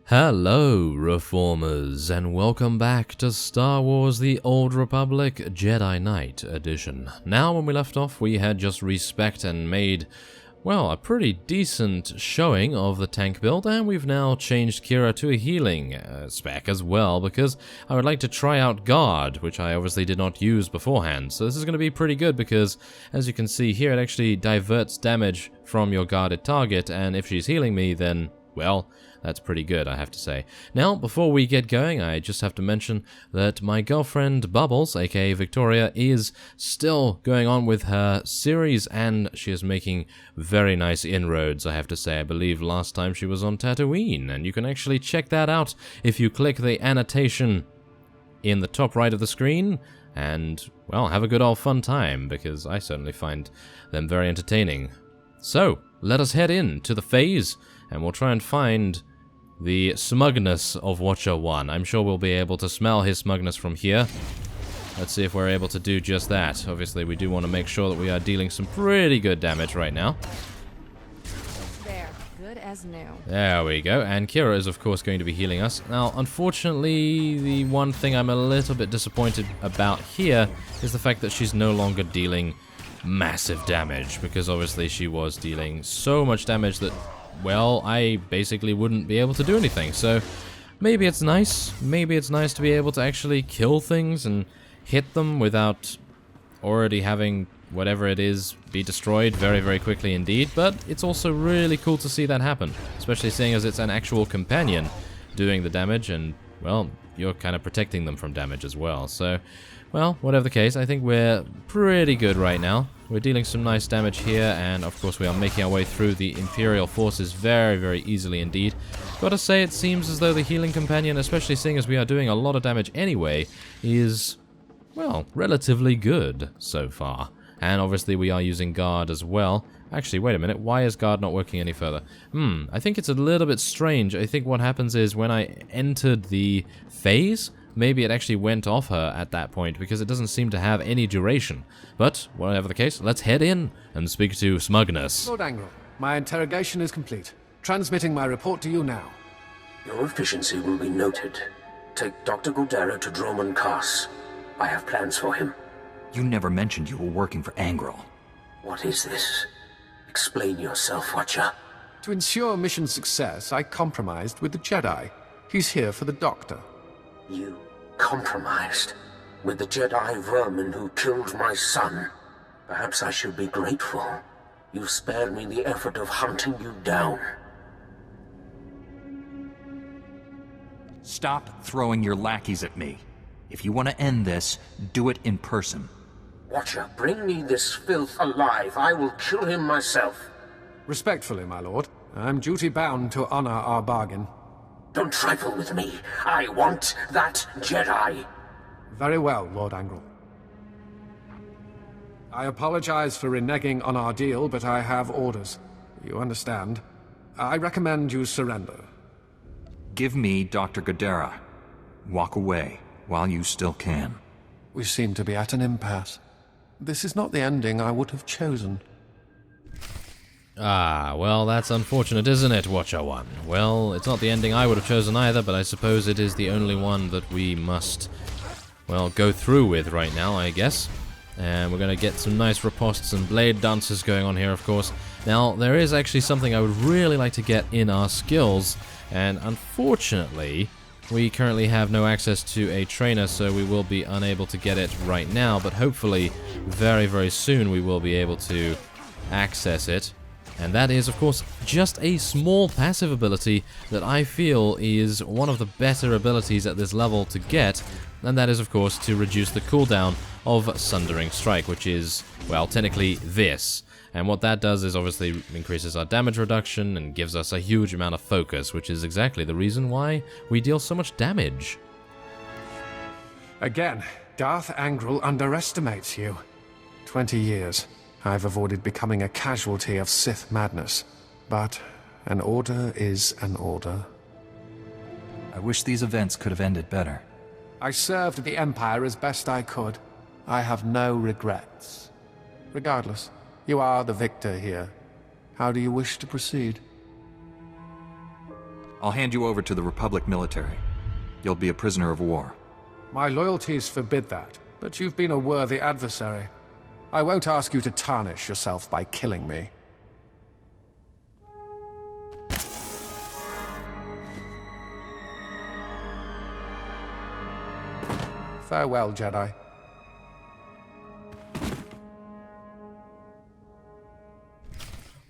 Hello, Reformers, and welcome back to Star Wars The Old Republic Jedi Knight Edition. Now, when we left off, we had just respect and made, well, a pretty decent showing of the tank build, and we've now changed Kira to a healing spec as well, because I would like to try out Guard, which I obviously did not use beforehand. So this is going to be pretty good, because, as you can see here, it actually diverts damage from your guarded target, and if she's healing me, then, well, that's pretty good, I have to say. Now, before we get going, I just have to mention that my girlfriend Bubbles, aka Victoria, is still going on with her series, and she is making very nice inroads, I have to say. I believe last time she was on Tatooine, and you can actually check that out if you click the annotation in the top right of the screen, and, well, have a good old fun time, because I certainly find them very entertaining. So, let us head in to the phase, and we'll try and find the smugness of Watcher 1. I'm sure we'll be able to smell his smugness from here. Let's see if we're able to do just that. Obviously, we do want to make sure that we are dealing some pretty good damage right now. There, good as new. There we go, and Kira is of course going to be healing us. Now, unfortunately, the one thing I'm a little bit disappointed about here is the fact that she's no longer dealing massive damage, because obviously she was dealing so much damage that, well, I basically wouldn't be able to do anything. So maybe it's nice to be able to actually kill things and hit them without already having whatever it is be destroyed very, very quickly indeed. But it's also really cool to see that happen, especially seeing as it's an actual companion doing the damage, and, well, you're kind of protecting them from damage as well. So, well, whatever the case, I think we're pretty good right now. We're dealing some nice damage here, and of course we are making our way through the Imperial forces very, very easily indeed. Gotta say, it seems as though the healing companion, especially seeing as we are doing a lot of damage anyway, is, well, relatively good so far. And obviously we are using Guard as well. Actually, wait a minute, why is Guard not working any further? I think it's a little bit strange. I think what happens is when I entered the phase, maybe it actually went off her at that point, because it doesn't seem to have any duration. But, whatever the case, let's head in and speak to Smugness. Lord Angral, my interrogation is complete. Transmitting my report to you now. Your efficiency will be noted. Take Dr. Guldera to Droman Kaas. I have plans for him. You never mentioned you were working for Angral. What is this? Explain yourself, Watcher. To ensure mission success, I compromised with the Jedi. He's here for the Doctor. You compromised with the Jedi vermin who killed my son. Perhaps I should be grateful. You've spared me the effort of hunting you down. Stop throwing your lackeys at me. If you want to end this, do it in person. Watcher, bring me this filth alive. I will kill him myself. Respectfully, my lord. I'm duty-bound to honor our bargain. Don't trifle with me. I want that Jedi. Very well, Lord Angral. I apologize for reneging on our deal, but I have orders. You understand. I recommend you surrender. Give me Dr. Guldera. Walk away while you still can. We seem to be at an impasse. This is not the ending I would have chosen. Ah, well, that's unfortunate, isn't it, Watcher 1? Well, it's not the ending I would have chosen either, but I suppose it is the only one that we must, well, go through with right now, I guess. And we're going to get some nice ripostes and blade dances going on here, of course. Now, there is actually something I would really like to get in our skills, and unfortunately, we currently have no access to a trainer, so we will be unable to get it right now, but hopefully, very, very soon we will be able to access it. And that is, of course, just a small passive ability that I feel is one of the better abilities at this level to get, and that is, of course, to reduce the cooldown of Sundering Strike, which is, well, technically this. And what that does is obviously increases our damage reduction and gives us a huge amount of focus, which is exactly the reason why we deal so much damage. Again, Darth Angral underestimates you. 20 years. I've avoided becoming a casualty of Sith madness. But an order is an order. I wish these events could have ended better. I served the Empire as best I could. I have no regrets. Regardless, you are the victor here. How do you wish to proceed? I'll hand you over to the Republic military. You'll be a prisoner of war. My loyalties forbid that, but you've been a worthy adversary. I won't ask you to tarnish yourself by killing me. Farewell, Jedi.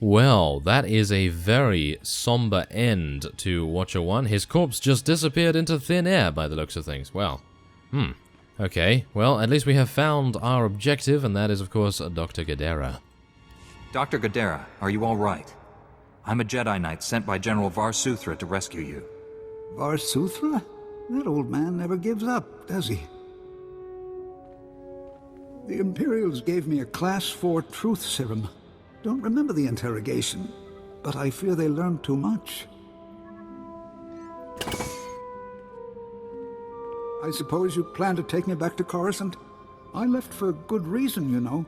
Well, that is a very somber end to Watcher 1. His corpse just disappeared into thin air by the looks of things. Well, okay. Well, at least we have found our objective, and that is, of course, Dr. Gadara. Dr. Gadara, are you all right? I'm a Jedi Knight sent by General Varsuthra to rescue you. Varsuthra? That old man never gives up, does he? The Imperials gave me a Class 4 truth serum. Don't remember the interrogation, but I fear they learned too much. I suppose you plan to take me back to Coruscant? I left for good reason, you know.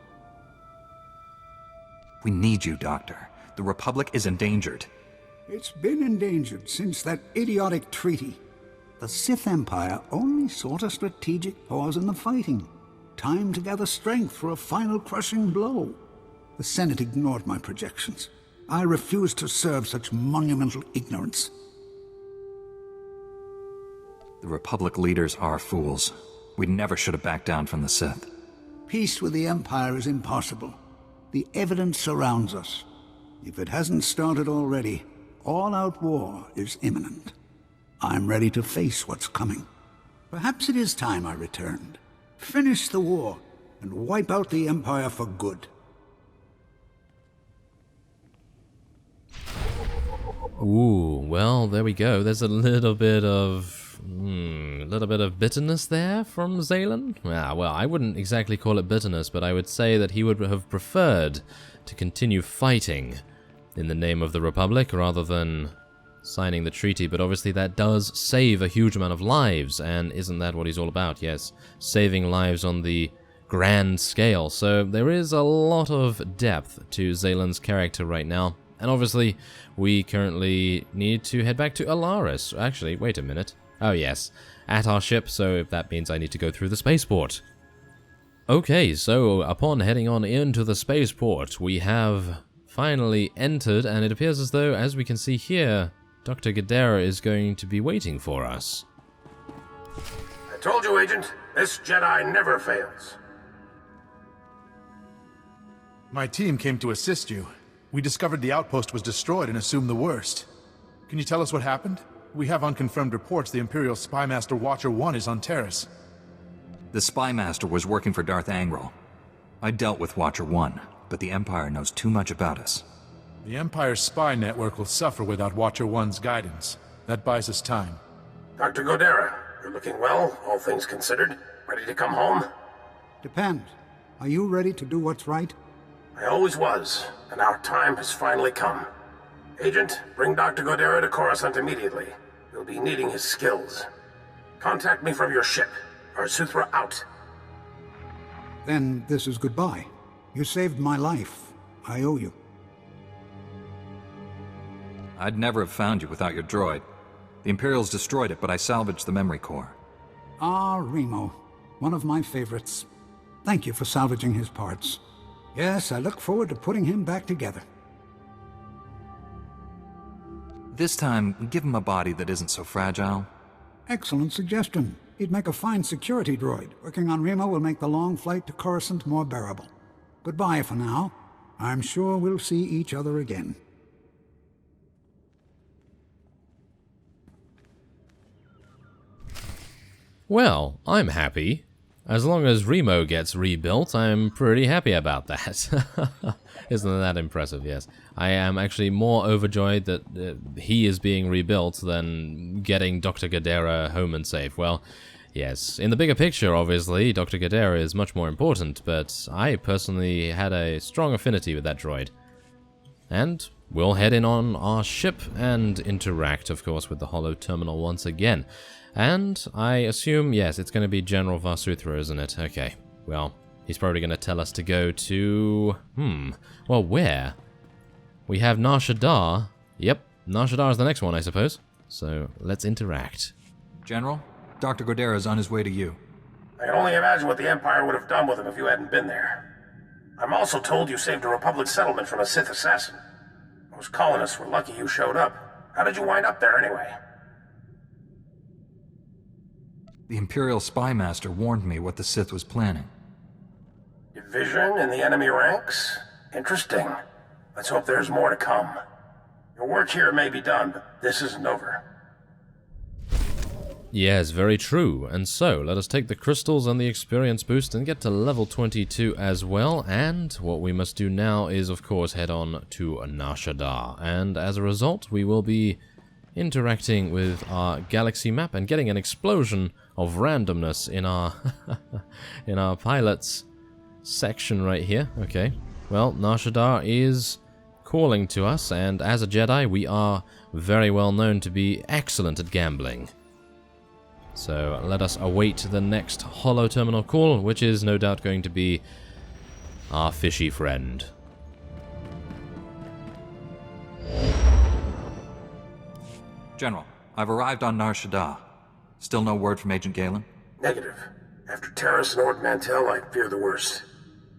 We need you, Doctor. The Republic is endangered. It's been endangered since that idiotic treaty. The Sith Empire only sought a strategic pause in the fighting. Time to gather strength for a final crushing blow. The Senate ignored my projections. I refused to serve such monumental ignorance. The Republic leaders are fools. We never should have backed down from the Sith. Peace with the Empire is impossible. The evidence surrounds us. If it hasn't started already, all-out war is imminent. I'm ready to face what's coming. Perhaps it is time I returned. Finish the war, and wipe out the Empire for good. Ooh, well, there we go. There's a little bit of bitterness there from Zaylen. Well, I wouldn't exactly call it bitterness, but I would say that he would have preferred to continue fighting in the name of the Republic rather than signing the treaty. But obviously that does save a huge amount of lives, and isn't that what he's all about? Yes, saving lives on the grand scale. So there is a lot of depth to Zaylen's character right now. And obviously, we currently need to head back to Alaris. Actually, wait a minute. Oh yes, at our ship, so that means I need to go through the spaceport. Okay, so upon heading on into the spaceport, we have finally entered, and it appears as though, as we can see here, Dr. Gadara is going to be waiting for us. I told you, Agent, this Jedi never fails. My team came to assist you. We discovered the outpost was destroyed and assumed the worst. Can you tell us what happened? We have unconfirmed reports the Imperial Spymaster Watcher 1 is on Terrace. The Spymaster was working for Darth Angral. I dealt with Watcher 1, but the Empire knows too much about us. The Empire's spy network will suffer without Watcher 1's guidance. That buys us time. Dr. Gadara, you're looking well, all things considered. Ready to come home? Depends. Are you ready to do what's right? I always was, and our time has finally come. Agent, bring Dr. Gadara to Coruscant immediately. You'll be needing his skills. Contact me from your ship. Varsuthra out. Then this is goodbye. You saved my life. I owe you. I'd never have found you without your droid. The Imperials destroyed it, but I salvaged the memory core. Ah, Remo. One of my favorites. Thank you for salvaging his parts. Yes, I look forward to putting him back together. This time, give him a body that isn't so fragile. Excellent suggestion. He'd make a fine security droid. Working on Remo will make the long flight to Coruscant more bearable. Goodbye for now. I'm sure we'll see each other again. Well, I'm happy. As long as Remo gets rebuilt, I'm pretty happy about that. Isn't that impressive? Yes. I am actually more overjoyed that he is being rebuilt than getting Dr. Gadara home and safe. Well, yes. In the bigger picture, obviously, Dr. Gadara is much more important, but I personally had a strong affinity with that droid. And we'll head in on our ship and interact, of course, with the holo terminal once again. And I assume, yes, it's going to be General Varsuthra, isn't it? Okay, well, he's probably going to tell us to go to... well, where? We have Nar Shaddaa. Yep, Nar Shaddaa is the next one, I suppose. So let's interact. General, Dr. Godera is on his way to you. I can only imagine what the Empire would have done with him if you hadn't been there. I'm also told you saved a Republic settlement from a Sith assassin. Those colonists were lucky you showed up. How did you wind up there anyway? The Imperial spy master warned me what the Sith was planning. Division in the enemy ranks? Interesting. Let's hope there's more to come. Your work here may be done, but this isn't over. Yes, very true. And so, let us take the crystals and the experience boost and get to level 22 as well. And what we must do now is, of course, head on to Nar Shaddaa. And as a result, we will be interacting with our galaxy map and getting an explosion of randomness in our in our pilots section right here. Okay. Well, Nar Shaddaa is calling to us, and as a Jedi, we are very well known to be excellent at gambling. So let us await the next holo terminal call, which is no doubt going to be our fishy friend. General, I've arrived on Nar Shaddaa. Still no word from Agent Galen? Negative. After Terrace and Ord Mantell, I fear the worst.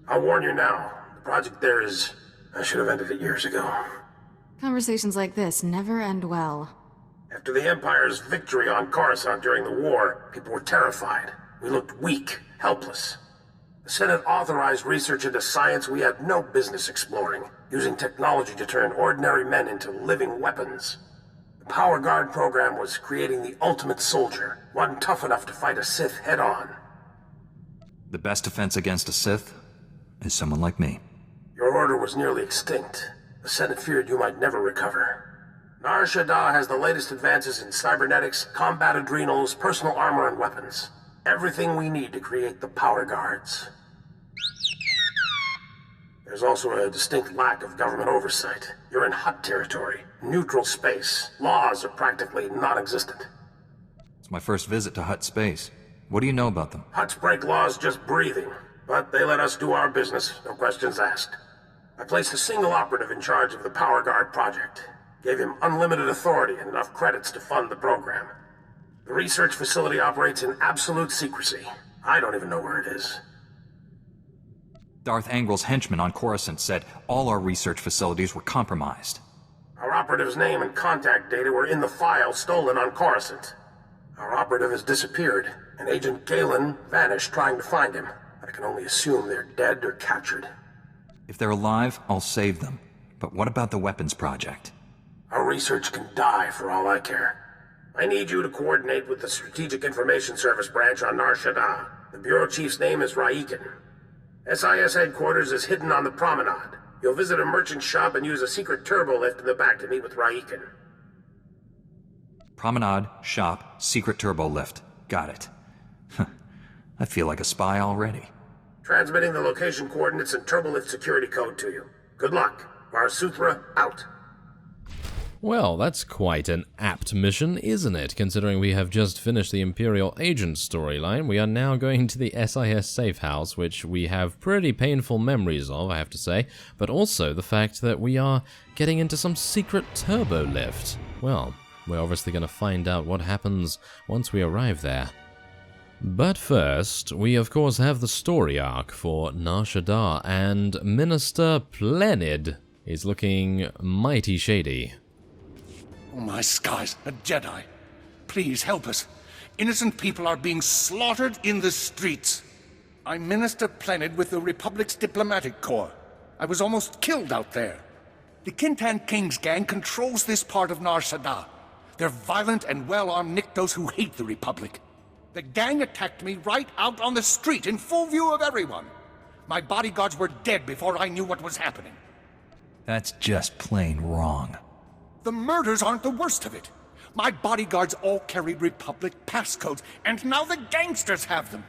I'll warn you now. The project there is... I should have ended it years ago. Conversations like this never end well. After the Empire's victory on Coruscant during the war, people were terrified. We looked weak, helpless. The Senate authorized research into science we had no business exploring, using technology to turn ordinary men into living weapons. The Power Guard program was creating the ultimate soldier, one tough enough to fight a Sith head-on. The best defense against a Sith is someone like me. Your order was nearly extinct. The Senate feared you might never recover. Nar Shaddaa has the latest advances in cybernetics, combat adrenals, personal armor, and weapons. Everything we need to create the Power Guards. There's also a distinct lack of government oversight. You're in Hutt territory, neutral space. Laws are practically non-existent. It's my first visit to Hutt space. What do you know about them? Hutts break laws just breathing, but they let us do our business, no questions asked. I placed a single operative in charge of the Power Guard project. Gave him unlimited authority and enough credits to fund the program. The research facility operates in absolute secrecy. I don't even know where it is. Darth Angrel's henchman on Coruscant said all our research facilities were compromised. Our operative's name and contact data were in the file stolen on Coruscant. Our operative has disappeared, and Agent Galen vanished trying to find him. I can only assume they're dead or captured. If they're alive, I'll save them. But what about the weapons project? Our research can die for all I care. I need you to coordinate with the Strategic Information Service branch on Nar Shaddaa. The Bureau Chief's name is Raiken. SIS headquarters is hidden on the promenade. You'll visit a merchant shop and use a secret turbo lift in the back to meet with Raiken. Promenade, shop, secret turbo lift. Got it. I feel like a spy already. Transmitting the location coordinates and turbo lift security code to you. Good luck. Varsuthra out. Well, that's quite an apt mission, isn't it? Considering we have just finished the Imperial agent storyline, we are now going to the SIS safe house, which we have pretty painful memories of, I have to say, but also the fact that we are getting into some secret turbo lift. Well, we're obviously going to find out what happens once we arrive there. But first, we of course have the story arc for Nar Shaddaa, and Minister Plenid is looking mighty shady. Oh my skies, a Jedi. Please help us. Innocent people are being slaughtered in the streets. I'm Minister Plenid with the Republic's Diplomatic Corps. I was almost killed out there. The Kintan King's gang controls this part of Nar Shaddaa. They're violent and well-armed Niktos who hate the Republic. The gang attacked me right out on the street in full view of everyone. My bodyguards were dead before I knew what was happening. That's just plain wrong. The murders aren't the worst of it. My bodyguards all carried Republic passcodes, and now the gangsters have them.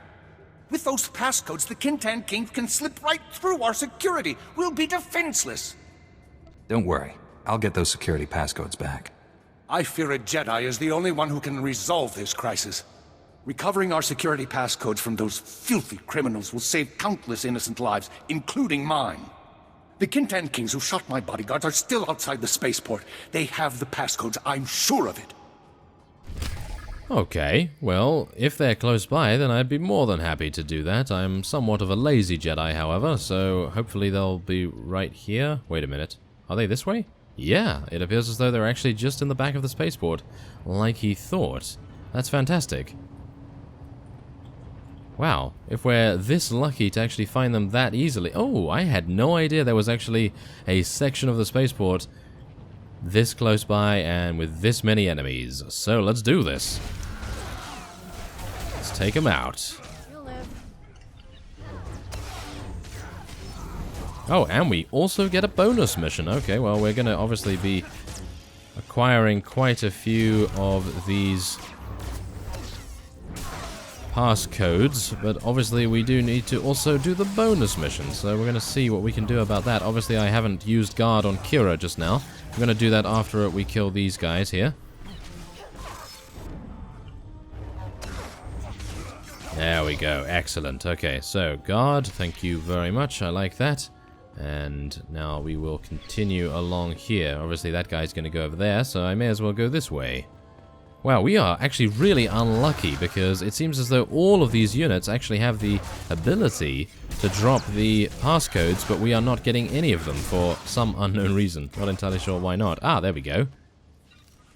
With those passcodes, the Kintan King can slip right through our security. We'll be defenseless. Don't worry. I'll get those security passcodes back. I fear a Jedi is the only one who can resolve this crisis. Recovering our security passcodes from those filthy criminals will save countless innocent lives, including mine. The Kintan Kings who shot my bodyguards are still outside the spaceport. They have the passcodes, I'm sure of it. Okay, well, if they're close by, then I'd be more than happy to do that. I'm somewhat of a lazy Jedi, however, so hopefully they'll be right here. Wait a minute. Are they this way? Yeah, it appears as though they're actually just in the back of the spaceport, like he thought. That's fantastic. Wow, if we're this lucky to actually find them that easily... Oh, I had no idea there was actually a section of the spaceport this close by and with this many enemies. So let's do this. Let's take them out. Oh, and we also get a bonus mission. Okay, well, we're going to obviously be acquiring quite a few of these passcodes, but obviously we do need to also do the bonus mission, so we're going to see what we can do about that. Obviously I haven't used guard on Kira just now. I'm going to do that after we kill these guys here. There we go, excellent. Okay, so guard, thank you very much, I like that. And now we will continue along here. Obviously that guy's going to go over there, so I may as well go this way. Wow, we are actually really unlucky because it seems as though all of these units actually have the ability to drop the passcodes, but we are not getting any of them for some unknown reason. Not entirely sure why not. Ah, there we go.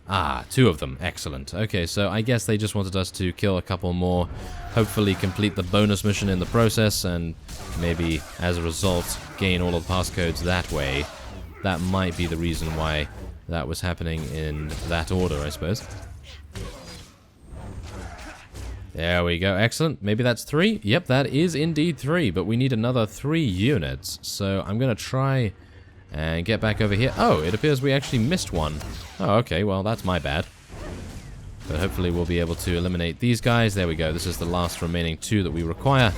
Ah, 2 of them. Excellent. Okay, so I guess they just wanted us to kill a couple more, hopefully complete the bonus mission in the process, and maybe, as a result, gain all of the passcodes that way. That might be the reason why that was happening in that order, I suppose. There we go, excellent. Maybe that's 3? Yep, that is indeed 3, but we need another 3 units. So I'm going to try and get back over here. Oh, it appears we actually missed one. Oh, okay, well, that's my bad. But hopefully we'll be able to eliminate these guys. There we go, this is the last remaining 2 that we require.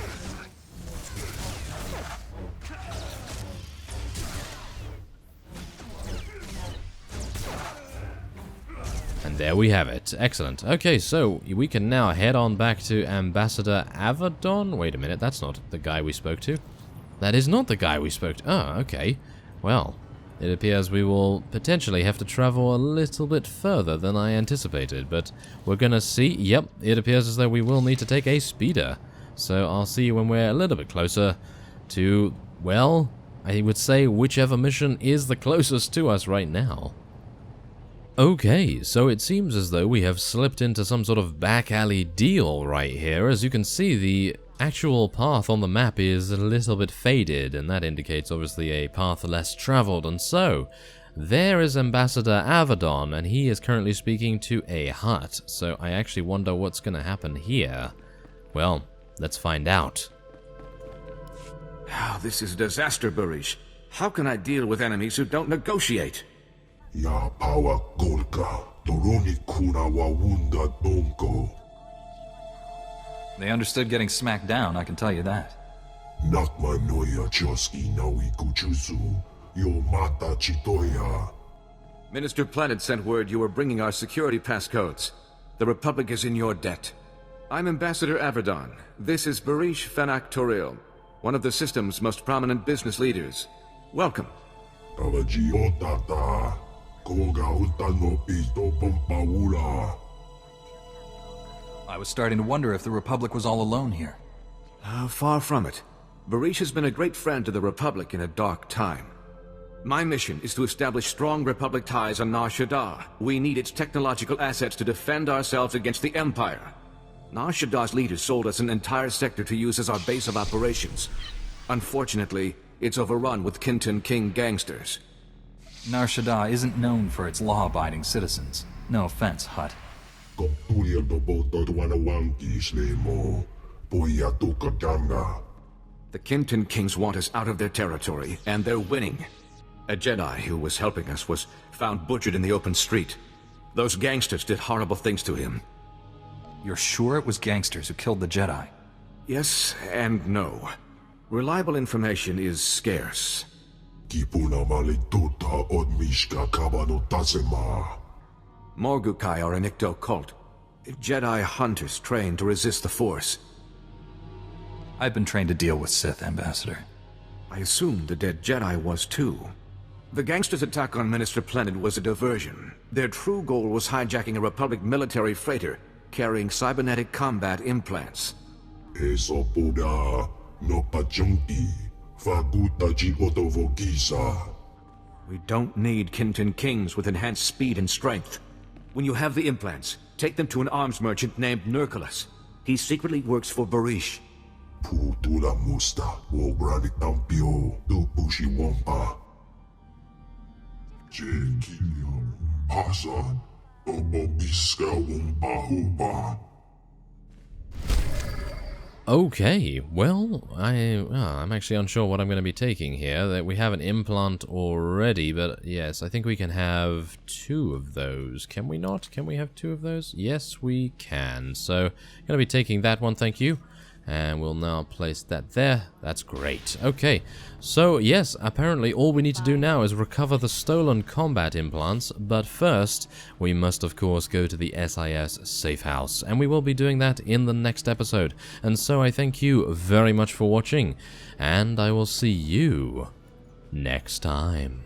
And there we have it. Excellent. Okay, so we can now head on back to Ambassador Avedon. Wait a minute, that's not the guy we spoke to. That is not the guy we spoke to. Oh, okay. Well, it appears we will potentially have to travel a little bit further than I anticipated, but we're gonna see. Yep, it appears as though we will need to take a speeder. So I'll see you when we're a little bit closer to, well, I would say whichever mission is the closest to us right now. Okay, so it seems as though we have slipped into some sort of back alley deal right here. As you can see, the actual path on the map is a little bit faded, and that indicates obviously a path less traveled. And so, there is Ambassador Avedon, and he is currently speaking to a hut. So I actually wonder what's going to happen here. Well, let's find out. Oh, this is a disaster, Barish. How can I deal with enemies who don't negotiate? Ya power golka, Doroni kuna wawunda donko. They understood getting smacked down, I can tell you that. Nakma noya choski nawi kuchuzu, yo mata chitoya. Minister Planet sent word you were bringing our security passcodes. The Republic is in your debt. I'm Ambassador Avedon. This is Barish Fenak Toril, one of the system's most prominent business leaders. Welcome. Avaji otata. I was starting to wonder if the Republic was all alone here. Far from it. Barish has been a great friend to the Republic in a dark time. My mission is to establish strong Republic ties on Nar Shaddaa. We need its technological assets to defend ourselves against the Empire. Nar Shaddaa's leaders sold us an entire sector to use as our base of operations. Unfortunately, it's overrun with Kinton King gangsters. Nar Shaddaa isn't known for its law-abiding citizens. No offense, Hutt. The Kinton Kings want us out of their territory, and they're winning. A Jedi who was helping us was found butchered in the open street. Those gangsters did horrible things to him. You're sure it was gangsters who killed the Jedi? Yes and no. Reliable information is scarce. Morgukai are an Icto cult. Jedi hunters trained to resist the Force. I've been trained to deal with Sith, Ambassador. I assumed the dead Jedi was too. The gangsters' attack on Minister Planet was a diversion. Their true goal was hijacking a Republic military freighter. carrying cybernetic combat implants. Esopoda no pachunki. Fagutaji otovogisa. We don't need Kinton Kings with enhanced speed and strength. When you have the implants, take them to an arms merchant named Nurculus. He secretly works for Barish. Putula musta wobrani tampio tupushi wampa. Jekilio pasa obobiska wumpa hupa. Okay, well, I'm actually unsure what I'm going to be taking here. That we have an implant already, but yes, I think we can have 2 of those. Can we not? Can we have 2 of those? Yes, we can. So, I'm going to be taking that one, thank you. And we'll now place that there. That's great. Okay, so yes, apparently all we need to do now is recover the stolen combat implants, but first, we must of course go to the SIS safe house, and we will be doing that in the next episode. And so I thank you very much for watching, and I will see you next time.